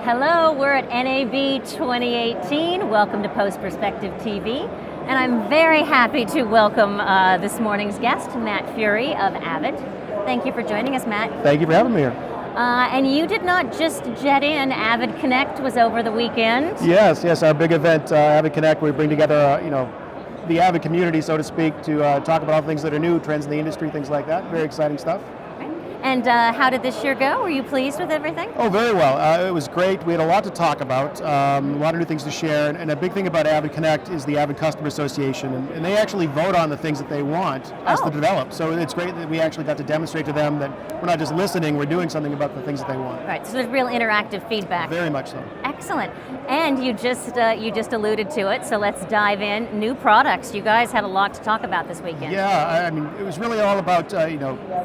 Hello, we're at NAB 2018. Welcome to Post Perspective TV. And I'm very happy to welcome this morning's guest, Matt Feury of Avid. Thank you for joining us, Matt. Thank you for having me here. And you did not just jet in. Avid Connect was over the weekend. Yes, our big event, Avid Connect, we bring together, the Avid community, so to speak, to talk about all things that are new, trends in the industry, things like that. Very exciting stuff. And how did this year go? Were you pleased with everything? Oh, very well. It was great. We had a lot to talk about, a lot of new things to share, and a big thing about Avid Connect is the Avid Customer Association, and they actually vote on the things that they want us to develop. So it's great that we actually got to demonstrate to them that we're not just listening, we're doing something about the things that they want. Right, so there's real interactive feedback. Very much so. Excellent. And you just alluded to it, so let's dive in. New products. You guys had a lot to talk about this weekend. Yeah, I mean, it was really all about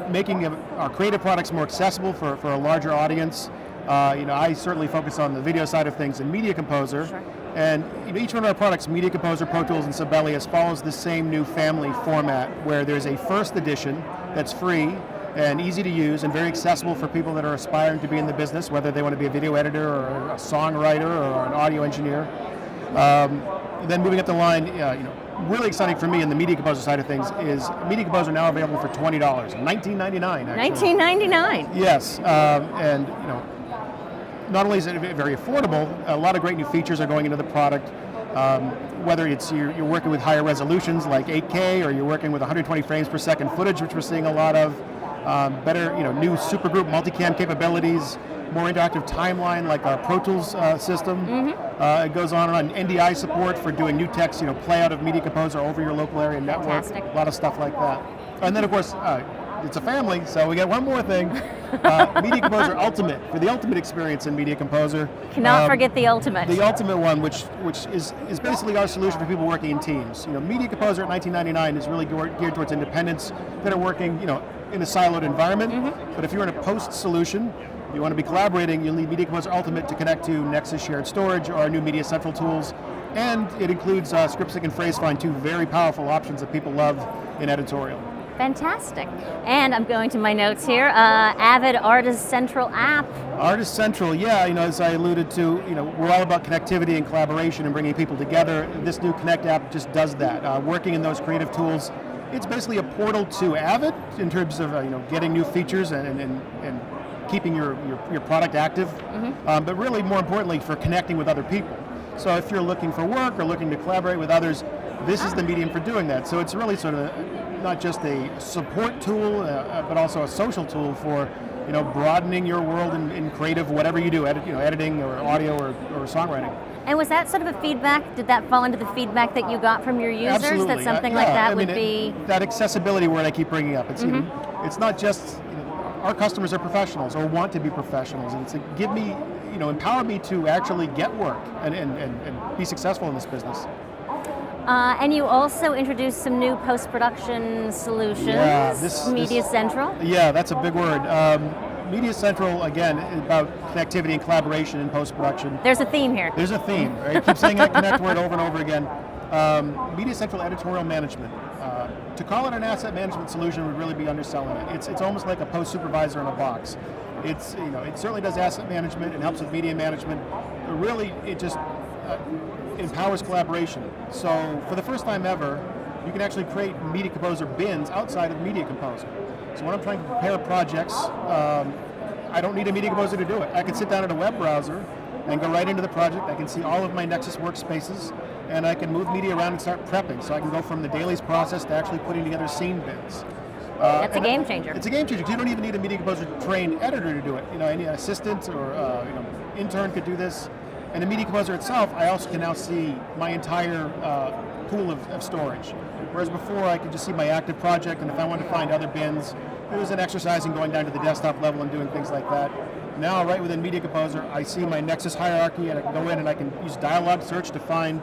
making our creative products more accessible for a larger audience. I certainly focus on the video side of things in Media Composer. Sure. And each one of our products, Media Composer, Pro Tools, and Sibelius, follows the same new family format where there's a first edition that's free and easy to use and very accessible for people that are aspiring to be in the business, whether they want to be a video editor or a songwriter or an audio engineer. Then moving up the line, really exciting for me in the Media Composer side of things is Media Composer now available for $20, $19.99 actually. $19.99. Yes, and not only is it very affordable, a lot of great new features are going into the product. Whether it's you're working with higher resolutions like 8K, or you're working with 120 frames per second footage, which we're seeing a lot of. Better, new supergroup multicam capabilities, more interactive timeline like our Pro Tools system. It goes on and on. NDI support for doing new text, play out of Media Composer over your local area network. Fantastic. A lot of stuff like that. And then of course, it's a family, so we got one more thing. Media Composer Ultimate, for the ultimate experience in Media Composer. Cannot forget the ultimate. The ultimate one, which is basically our solution for people working in teams. Media Composer at $19.99 is really geared towards independents that are working, in a siloed environment. But if you're in a post solution, you want to be collaborating, you'll need Media Composer Ultimate to connect to Nexus Shared Storage or our new Media Central tools. And it includes ScriptSync and PhraseFind, two very powerful options that people love in editorial. Fantastic. And I'm going to my notes here. Avid Artist Central app. Artist Central, yeah, as I alluded to, we're all about connectivity and collaboration and bringing people together. This new Connect app just does that. Working in those creative tools, it's basically a portal to Avid in terms of getting new features and keeping your product active, but really more importantly for connecting with other people. So if you're looking for work or looking to collaborate with others, this is the medium for doing that. So it's really sort of not just a support tool, but also a social tool for broadening your world in creative, whatever you do, editing or audio or songwriting. And was that sort of a feedback? Did that fall into the feedback that you got from your users? Absolutely. That something like that would be that accessibility word I keep bringing up. It's it's not just our customers are professionals or want to be professionals, and it's like, give me, empower me to actually get work and be successful in this business. And you also introduced some new post-production solutions, Media Central. Yeah, that's a big word. Media Central, again, is about connectivity and collaboration in post-production. There's a theme here. There's a theme, right? Keep saying that Connect word over and over again. Media Central editorial management. To call it an asset management solution would really be underselling it. It's almost like a post supervisor in a box. It certainly does asset management and helps with media management, but really it just empowers collaboration. So for the first time ever, you can actually create Media Composer bins outside of Media Composer. So when I'm trying to prepare projects, I don't need a Media Composer to do it. I can sit down in a web browser and go right into the project. I can see all of my Nexus workspaces, and I can move media around and start prepping. So I can go from the dailies process to actually putting together scene bins. That's a game changer. It's a game changer. You don't even need a Media Composer trained editor to do it. Any assistant or intern could do this. And the Media Composer itself, I also can now see my entire pool of storage. Whereas before, I could just see my active project, and if I wanted to find other bins, it was an exercise in going down to the desktop level and doing things like that. Now, right within Media Composer, I see my Nexus hierarchy, and I can go in and I can use dialogue search to find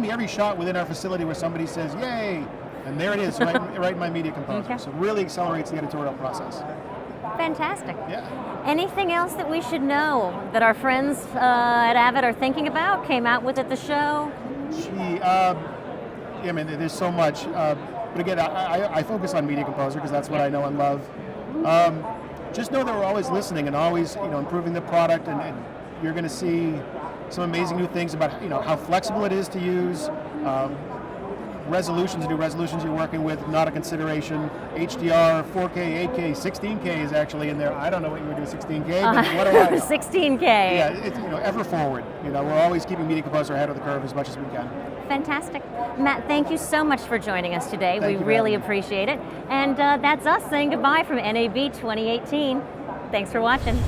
me every shot within our facility where somebody says, "Yay!" And there it is, right in my Media Composer. Okay. So it really accelerates the editorial process. Fantastic. Yeah. Anything else that we should know that our friends at Avid are thinking about, came out with at the show? There's so much. But again, I focus on Media Composer because that's what I know and love. just know that we're always listening and always improving the product, and you're going to see some amazing new things about how flexible it is to use. Resolutions, new resolutions you're working with, not a consideration. HDR, 4K, 8K, 16K is actually in there. I don't know what you would do with 16K, but what do I know? 16K. Yeah, it's ever forward. We're always keeping Media Composer ahead of the curve as much as we can. Fantastic. Matt, thank you so much for joining us today. Thank we you, really Madeline. appreciate it. And that's us saying goodbye from NAB 2018. Thanks for watching.